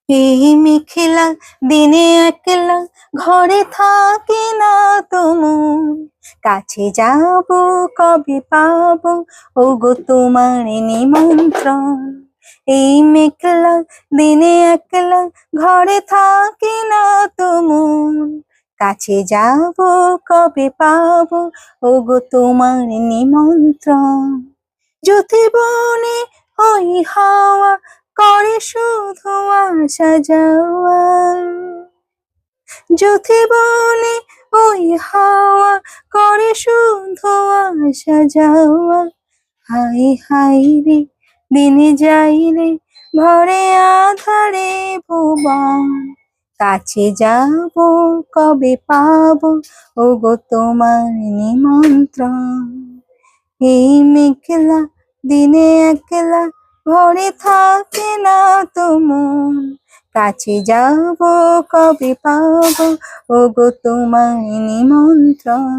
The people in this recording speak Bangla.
এই মেখেলা দিনে একলা ঘরে থাকে না তুমুন, কাছে যাব কবে পাবো ওগো তোমার নিমন্ত্রণ। এই মেখলা দিনে একলা ঘরে থাকে না তুমুন, কাছে যাব কবে পাবো ওগো তোমার নিমন্ত্রণ। জ্যোতি বনে ওই হাওয়া করে শুধু আসা যাওয়া, জ্যোতি বনে ওই হাওয়া করে শুধু আসা যাওয়া। হাই হাই রে দিনে যাই রে ভরে আধারে ভুবন, কাছে যাব কবে পাবো ওগো তোমার নিমন্ত্রণ। এই মেঘলা দিনে একলা ঘরে থাকে না তুমুন, কাছে যাব কবে পাবো ওগো তোমার নিমন্ত্রণ।